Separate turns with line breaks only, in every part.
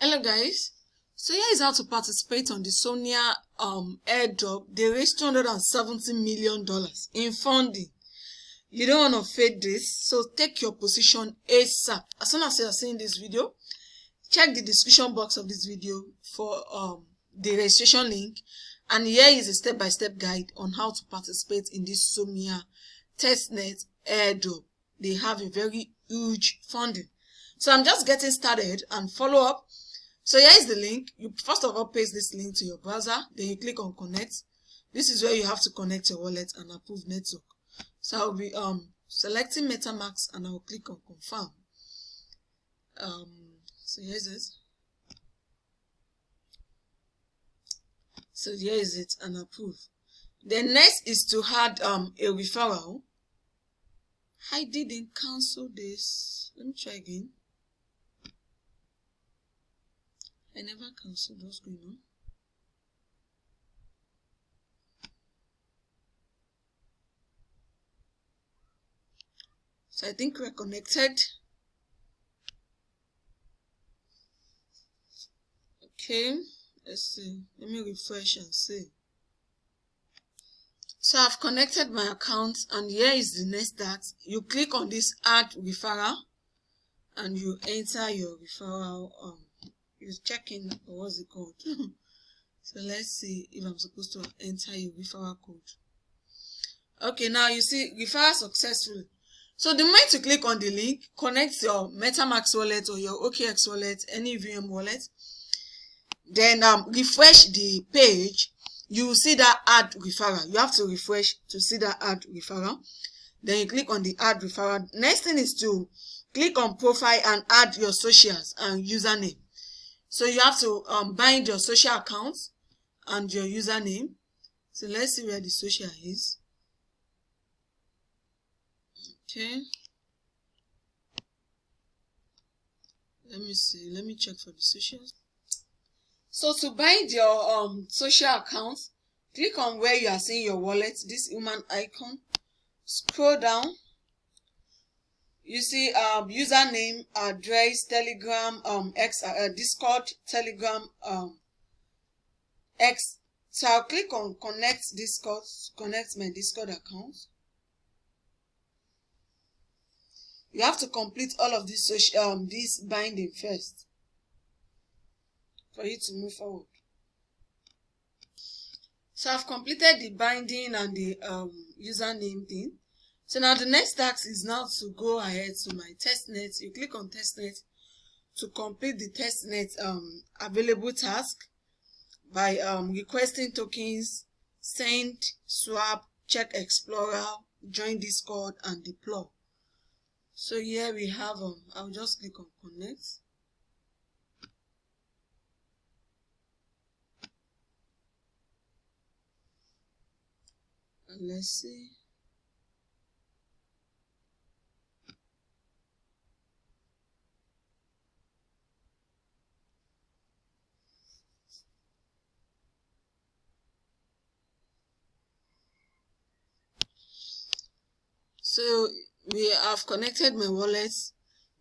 Hello guys, so here is how to participate on the Somnia airdrop. They raised $270 million in funding. You don't want to fade this, so take your position ASAP. As soon as you are seeing this video, check the description box of this video for the registration link, and here is a step-by-step guide on how to participate in this Somnia Testnet airdrop. They have a very huge funding. So I'm just getting started and follow up. So here is the link. You first of all paste this link to your browser, then you click on connect. This is where you have to connect your wallet and approve network. So I'll be selecting MetaMask and I'll click on confirm. So here's it. So here is it, and approve. Then next is to add a referral. I didn't cancel this. Let me try again. I never canceled. What's going on? So I think we're connected. Okay, let's see. Let me refresh and see. So I've connected my account, and here is the next task. You click on this add referral and you enter your referral. You're checking, or what's it called? So let's see if I'm supposed to enter your referral code. Okay, now you see referral successful. So the moment you click on the link, connect your MetaMask wallet or your OKX wallet, any VM wallet. Then refresh the page. You will see that add referral. You have to refresh to see that add referral. Then you click on the add referral. Next thing is to click on profile and add your socials and username. So you have to bind your social account and your username. So let's see where the social is. Okay. Let me see. Let me check for the socials. So to bind your social account, click on where you are seeing your wallet, this human icon. Scroll down. You see username, address, Telegram, Discord, Telegram, X. So I'll click on connect Discord, connect my Discord account. You have to complete all of this this binding first for you to move forward. So I've completed the binding and the username thing. So now the next task is now to go ahead to my testnet. You click on testnet to complete the testnet available task by requesting tokens, send, swap, check explorer, join Discord, and deploy. So here we have I'll just click on connect. And let's see. So we have connected my wallet.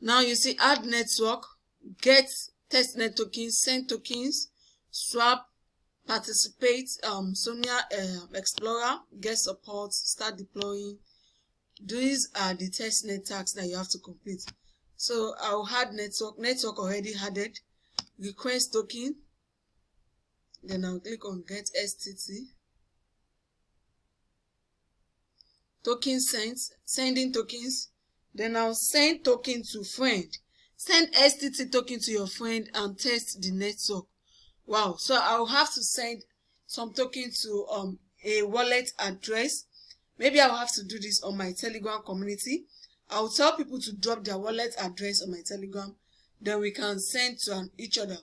Now you see add network, get testnet tokens, send tokens, swap, participate, Somnia Explorer, get support, start deploying. These are the testnet tasks that you have to complete. So I'll add network already added, request token, then I'll click on get STT. Token sent, sending tokens. Then I'll send token to friend. Send STT token to your friend and test the network. Wow, so I'll have to send some token to a wallet address. Maybe I'll have to do this on my Telegram community. I'll tell people to drop their wallet address on my Telegram. Then we can send to each other.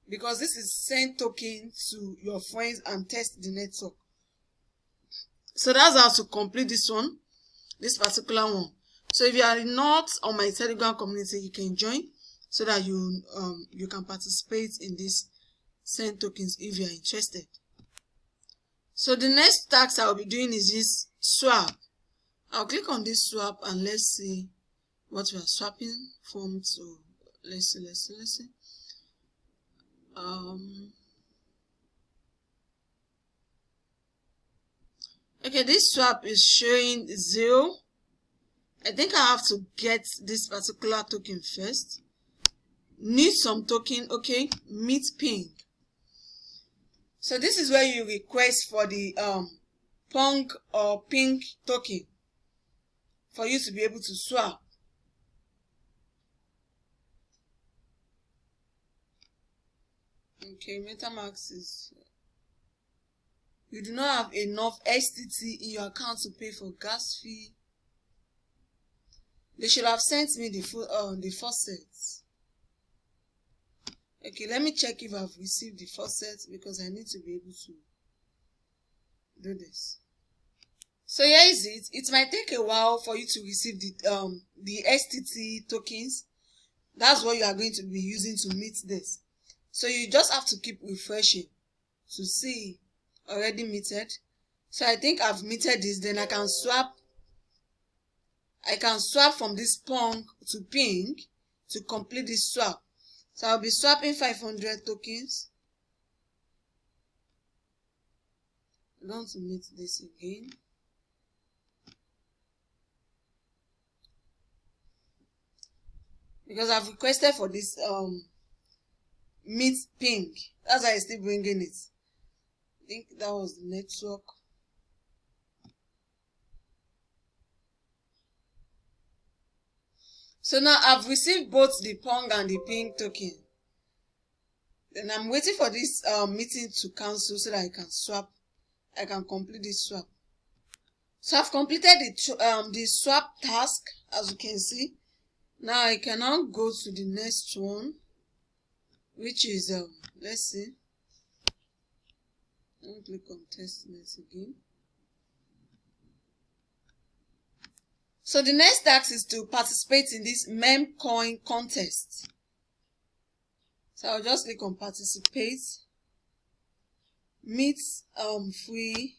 Because this is send token to your friends and test the network. So that's how to complete this one, this particular one. So if you are not on my Telegram community, you can join so that you can participate in this send tokens if you are interested. So the next task I'll be doing is this swap. I'll click on this swap and let's see what we are swapping from. So let's see. Okay, this swap is showing 0. I think I have to get this particular token first. Need some token. Okay, meet ping. So this is where you request for the pong or ping token for you to be able to swap. Okay, MetaMask is, you do not have enough STT in your account to pay for gas fee. They should have sent me the faucets. Okay, let me check if I've received the faucets because I need to be able to do this. So here is it. It might take a while for you to receive the STT tokens. That's what you are going to be using to meet this. So you just have to keep refreshing to see already meted. So I think I've meted this. Then I can swap from this pong to ping to complete this swap. So I'll be swapping 500 tokens. I want to meet this again. Because I've requested for this meet ping. That's why I'm still bringing it. I think that was the network. So now I've received both the pong and the ping token. Then I'm waiting for this meeting to cancel so that I can swap. I can complete this swap. So I've completed the swap task, as you can see. Now I can now go to the next one, which is let's see. Let me click on Testnet again. So the next task is to participate in this meme coin contest. So I'll just click on participate. Meet free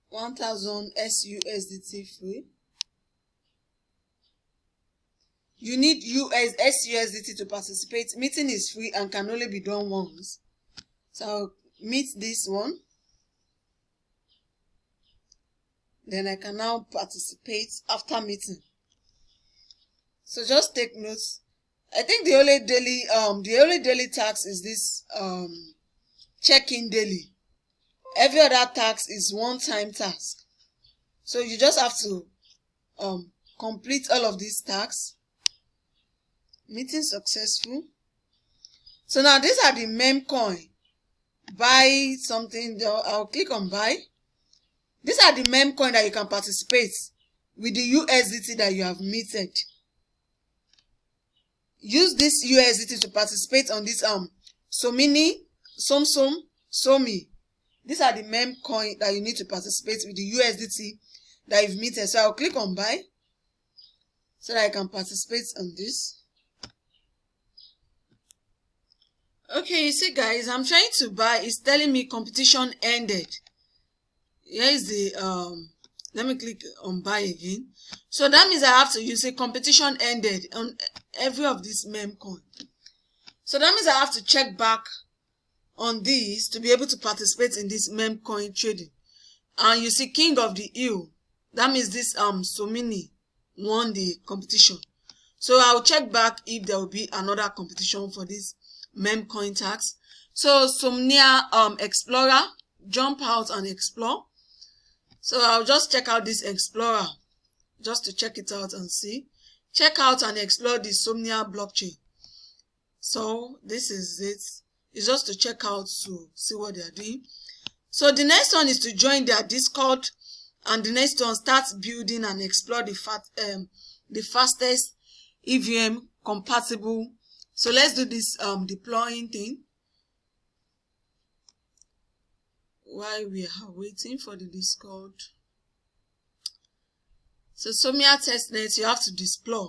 1000 SUSDT free. You need SUSDT to participate. Meeting is free and can only be done once. So I'll meet this one. Then I can now participate after meeting. So just take notes. I think the only daily task is this check-in daily. Every other task is one-time task. So you just have to complete all of these tasks. Meeting successful. So now these are the meme coin. Buy something. I'll click on buy. These are the meme coin that you can participate with the USDT that you have meted. Use this USDT to participate on this Somni, Somi. These are the meme coin that you need to participate with the USDT that you've meted. So I'll click on buy so that I can participate on this. Okay, you see guys, I'm trying to buy. It's telling me competition ended. Here is the let me click on buy again. So that means I have to use a competition ended on every of these meme coin. So that means I have to check back on these to be able to participate in this meme coin trading. And you see King of the Hill. That means this Somni won the competition. So I'll check back if there will be another competition for this meme coin tax. So Somnia Explorer, jump out and explore. So I'll just check out this Explorer just to check it out and see. Check out and explore the Somnia blockchain. So this is it. It's just to check out to see what they are doing. So the next one is to join their Discord, and the next one starts building and explore the fastest EVM compatible. So let's do this deploying thing while we are waiting for the Discord. So Somnia Testnet, you have to deploy.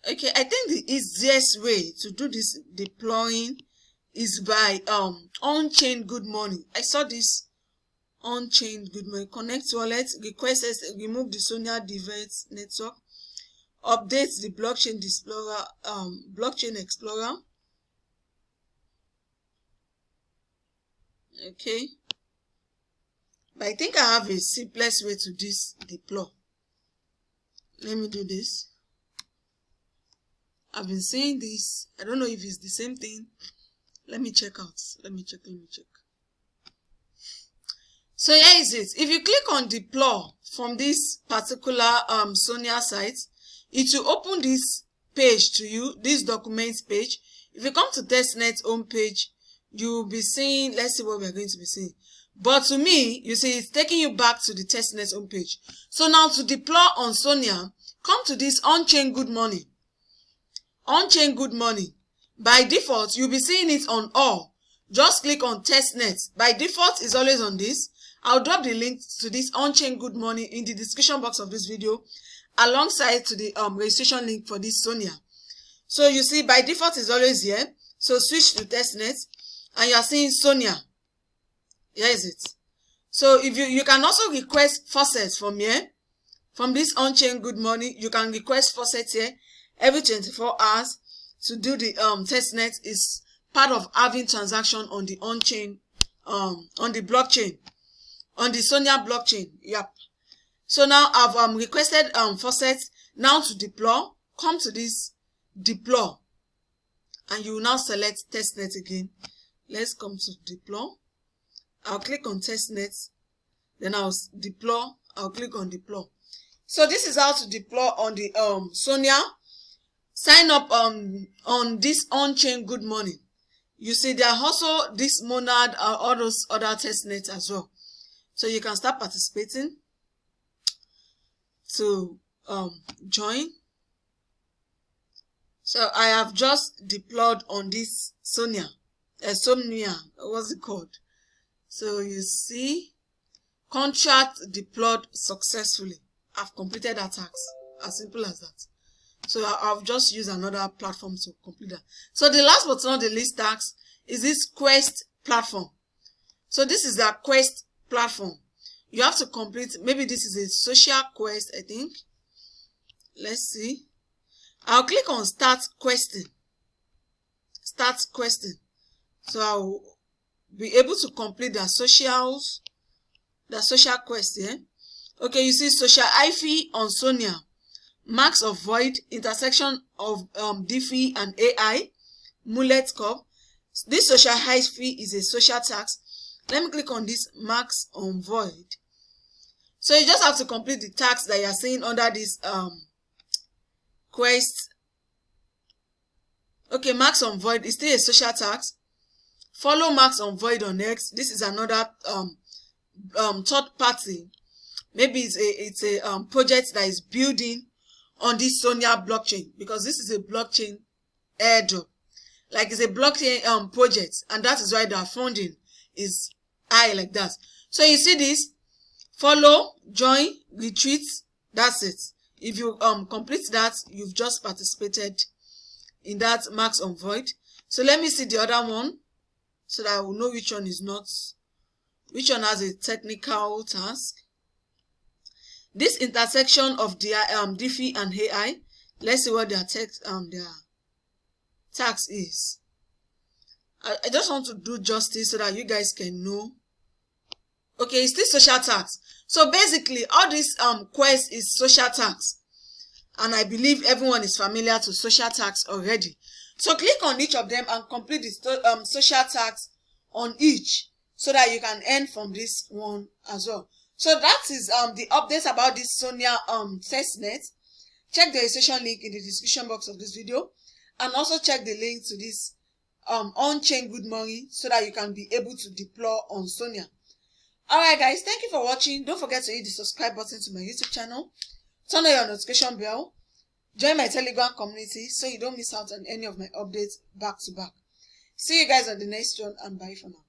Okay, I think the easiest way to do this deploying is by on-chain good morning. I saw this on-chain good morning. Connect wallet, request remove the Somnia device network. update the blockchain explorer. Okay, but I think I have a simplest way to this deploy. Let me do this. I've been saying this. I don't know if it's the same thing. Let me check out. Let me check. So here is it. If you click on deploy from this particular Somnia site, it will open this page to you, this documents page. If you come to Testnet home page, you will be seeing, let's see what we're going to be seeing. But to me, you see, it's taking you back to the Testnet home page. So now to deploy on Somnia, come to this on-chain good money. On-chain good money. By default, you'll be seeing it on all. Just click on Testnet. By default, it's always on this. I'll drop the link to this on-chain good money in the description box of this video, alongside to the registration link for this Somnia. So you see, by default, it's always here. So switch to Testnet, and you are seeing Somnia. Here is it. So if you can also request Faucets from here, from this on-chain good money. You can request Faucets here every 24 hours to do the Testnet. Is part of having transaction on the on-chain, on the blockchain, on the Somnia blockchain. Yep. So now I've requested Faucets. Now to deploy, come to this deploy, and you will now select Testnet again. Let's come to deploy. I'll click on Testnet, then I'll deploy. I'll click on deploy. So this is how to deploy on the Somnia. Sign up on this on-chain good money. You see, there are also this Monad, all those other Testnet as well. So you can start participating to join. So I have just deployed on this Somnia, what's it called? So you see, contract deployed successfully. I've completed that task. As simple as that. So I've just used another platform to complete that. So the last but not the least task is this quest platform. So this is the quest platform. You have to complete, maybe this is a social quest, I think. Let's see. I'll click on start questing. Start questing. So I'll be able to complete the social quest here. Okay, you see social IFI on Somnia. Marks of void, intersection of DeFi and AI, Mullet Corp. This social IFI is a social tax. Let me click on this marks on void. So you just have to complete the tax that you are seeing under this quest. Okay, marks on void is still a social tax. Follow marks on void on X. This is another third party. Maybe it's a project that is building on this Somnia blockchain, because this is a blockchain airdrop. Like, it's a blockchain project, and that is why their funding is high like that. So you see this, follow, join, retreat, that's it. If you complete that, you've just participated in that marks on void. So let me see the other one, so that I will know which one is not, which one has a technical task. This intersection of their DeFi and AI. Let's see what their tax is. I just want to do justice so that you guys can know. Okay, it's this social tax. So basically, all this quest is social tax, and I believe everyone is familiar to social tax already. So click on each of them and complete the social tax on each, so that you can earn from this one as well. So that is the updates about this Somnia Testnet. Check the registration link in the description box of this video, and also check the link to this on-chain good money, so that you can be able to deploy on Somnia. Alright guys, thank you for watching. Don't forget to hit the subscribe button to my YouTube channel. Turn on your notification bell. Join my Telegram community so you don't miss out on any of my updates back to back. See you guys on the next one, and bye for now.